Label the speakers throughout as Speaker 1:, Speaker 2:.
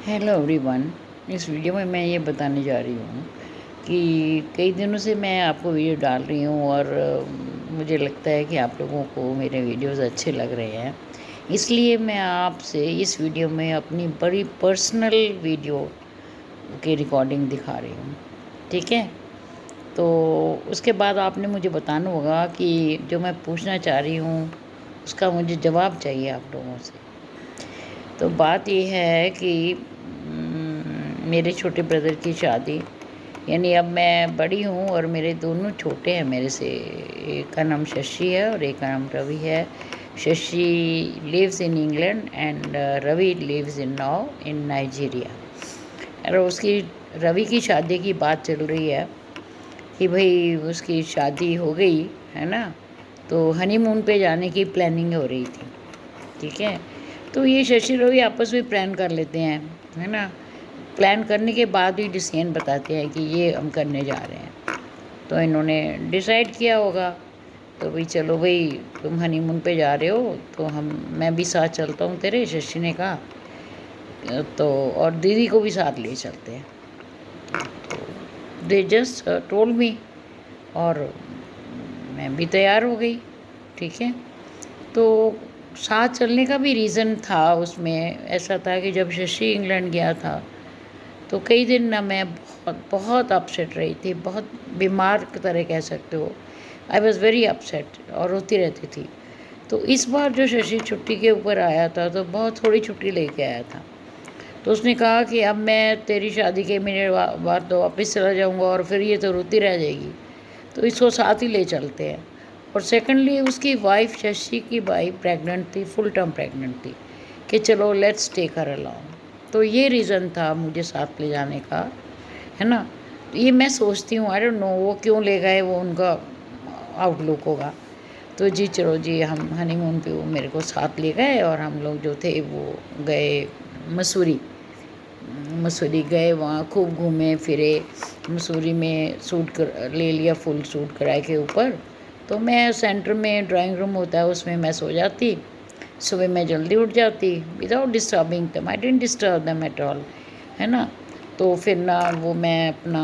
Speaker 1: Hello everyone. इस video में मैं ये बताने जा रही हूँ कि कई दिनों से मैं आपको वीडियो डाल रही हूँ और मुझे लगता है कि आप लोगों को मेरे वीडियोस अच्छे लग रहे हैं। इसलिए मैं आपसे इस वीडियो में अपनी बड़ी पर्सनल वीडियो की रिकॉर्डिंग दिखा रही हूँ। ठीक है, तो उसके बाद आपने मुझे बताना होगा कि जो मैं पूछना चाह रही हूँ उसका मुझे जवाब चाहिए आप लोगों से। तो बात ये है कि मेरे छोटे ब्रदर की शादी, यानी अब मैं बड़ी हूँ और मेरे दोनों छोटे हैं मेरे से। एक का नाम शशि है और एक का नाम रवि है। Shashi lives in England and Ravi lives in now in Nigeria. और उसकी रवि की शादी की बात चल रही है कि भाई उसकी शादी हो गई है ना, तो हनीमून पे जाने की प्लानिंग हो रही थी। ठीक है, तो ये शशि रवि आपस में प्लान कर लेते हैं, है ना। प्लान करने के बाद ही डिसीजन बताते हैं कि ये हम करने जा रहे हैं। तो इन्होंने डिसाइड किया होगा, तो भाई चलो भाई तुम हनीमून पे जा रहे हो तो मैं भी साथ चलता हूँ तेरे, शशि ने कहा। तो और दीदी को भी साथ ले चलते हैं। तो दे जस्ट टोल्ड मी और मैं भी तैयार हो गई। ठीक है, तो साथ चलने का भी रीज़न था उसमें। ऐसा था कि जब शशि इंग्लैंड गया था तो कई दिन ना मैं बहुत बहुत अपसेट रही थी, बहुत बीमार की तरह कह सकते हो। आई वॉज़ वेरी अपसेट और रोती रहती थी। तो इस बार जो शशि छुट्टी के ऊपर आया था तो बहुत थोड़ी छुट्टी लेके आया था। तो उसने कहा कि अब मैं तेरी शादी के महीने बाद तो वापस चला जाऊंगा और फिर ये तो रोती रह जाएगी, तो इसको साथ ही ले चलते हैं। और सेकेंडली उसकी वाइफ, शशि की वाइफ प्रेग्नेंट थी, फुल टर्म प्रेग्नेंट थी, कि चलो लेट्स टेक हर अलोंग। तो ये रीज़न था मुझे साथ ले जाने का, है ना। ये मैं सोचती हूँ, आई डोंट नो वो क्यों ले गए, वो उनका आउटलुक होगा। तो जी चलो जी, हम हनीमून पे वो मेरे को साथ ले गए और हम लोग जो थे वो गए मसूरी। मसूरी गए, वहाँ खूब घूमे फिरे। मसूरी में सूट कर ले लिया, फुल सूट कराए के ऊपर। तो मैं सेंटर में ड्राइंग रूम होता है उसमें मैं सो जाती। सुबह मैं जल्दी उठ जाती विदाउट डिस्टर्बिंग दम। आई डिडंट डिस्टर्ब दम एट ऑल, है ना। तो फिर ना वो मैं अपना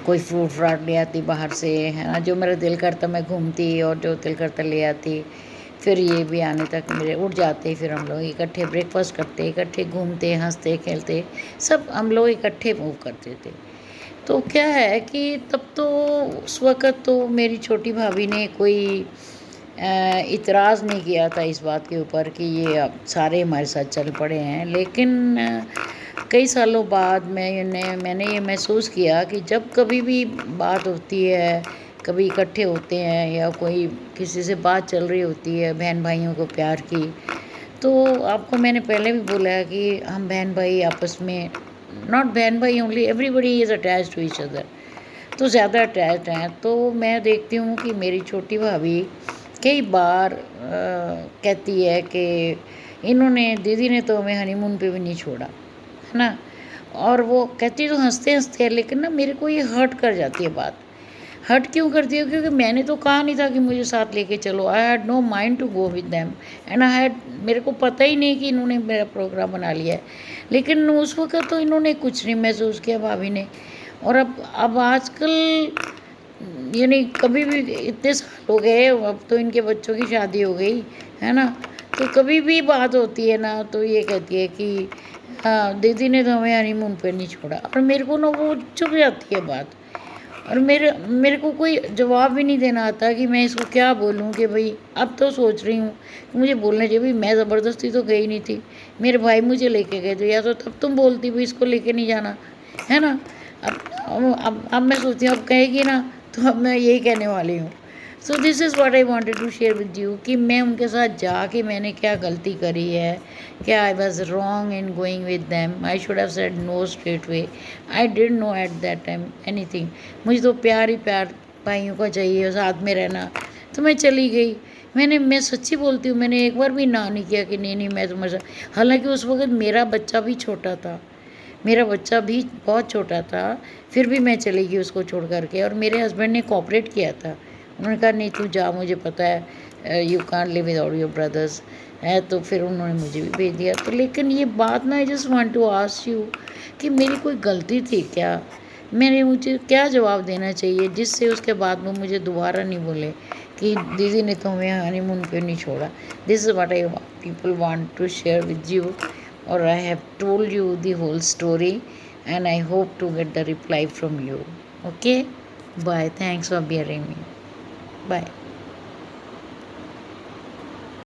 Speaker 1: कोई फ्रूट व्राट ले आती बाहर से, है ना। जो मेरा दिल करता मैं घूमती और जो दिल करता ले आती। फिर ये भी आने तक मेरे उठ जाते, फिर हम लोग इकट्ठे ब्रेकफास्ट करते, इकट्ठे घूमते, हंसते खेलते, सब हम लोग इकट्ठे मूव करते थे। तो क्या है कि तब तो उस वक़्त तो मेरी छोटी भाभी ने कोई इतराज़ नहीं किया था इस बात के ऊपर कि ये अब सारे हमारे साथ चल पड़े हैं। लेकिन कई सालों बाद मैंने ये महसूस किया कि जब कभी भी बात होती है, कभी इकट्ठे होते हैं या कोई किसी से बात चल रही होती है बहन भाइयों को प्यार की, तो आपको मैंने पहले भी बोला है कि हम बहन भाई आपस में, नॉट बहन भाई only, everybody is attach to each other, तो ज़्यादा अटैच्ड हैं। तो मैं देखती हूँ कि मेरी छोटी भाभी कई बार कहती है कि इन्होंने, दीदी ने तो हमें हनीमून पे भी नहीं छोड़ा, है ना। और वो कहती तो हंसते हंसते है, लेकिन ना मेरे को ये हर्ट कर जाती है बात। हर्ट क्यों करती है? क्योंकि मैंने तो कहा नहीं था कि मुझे साथ लेके चलो। I had no mind to go with them and I had, मेरे को पता ही नहीं कि इन्होंने मेरा प्रोग्राम बना लिया है। लेकिन उस वक़्त तो इन्होंने कुछ नहीं महसूस किया भाभी ने। और अब आजकल यानी कभी भी, इतने साल हो गए, अब तो इनके बच्चों की शादी हो गई, है ना। तो कभी भी बात होती है ना तो ये कहती है कि हाँ दीदी ने तो हमें हनीमून पे नहीं छोड़ा। और मेरे को ना वो चुभ जाती है बात। और मेरे मेरे को कोई जवाब भी नहीं देना आता कि मैं इसको क्या बोलूँ कि भाई, अब तो सोच रही हूँ कि मुझे बोलना चाहिए भाई, मैं ज़बरदस्ती तो गई नहीं थी, मेरे भाई मुझे लेके गए थे, या तो तब तुम बोलती भाई इसको लेके नहीं जाना, है ना। अब मैं सोचती हूँ अब कहेगी ना, तो अब मैं यही कहने वाली हूँ। So this is what I wanted to share with you कि मैं उनके साथ जाके मैंने क्या गलती करी है, क्या I was wrong in going with them. I should have said no straight way. I didn't know at that time anything. मुझे तो प्यार ही प्यार भाइयों का चाहिए, साथ में रहना। तो मैं चली गई। मैं सच्ची बोलती हूँ, मैंने एक बार भी ना नहीं किया कि नहीं नहीं मैं तुम्हारे साथ। हालांकि उस वक्त मेरा बच्चा भी छोटा था, मेरा बच्चा भी बहुत छोटा था, फिर भी मैं चली गई उसको छोड़ कर के। और मेरे हस्बैंड ने कोऑपरेट किया था। उन्होंने कहा नहीं तू जा, मुझे पता है you can't live without your brothers, है, तो फिर उन्होंने मुझे भी भेज दिया। तो लेकिन ये बात ना, I just want to ask you कि मेरी कोई गलती थी क्या? मुझे क्या जवाब देना चाहिए जिससे उसके बाद वो मुझे दोबारा नहीं बोले कि दीदी ने तो हमें हनीमून पे नहीं छोड़ा। This is what I people want to share with you, और I have told you the whole story, and I hope to get the reply from you. Okay, bye, thanks for bearing me. Bye.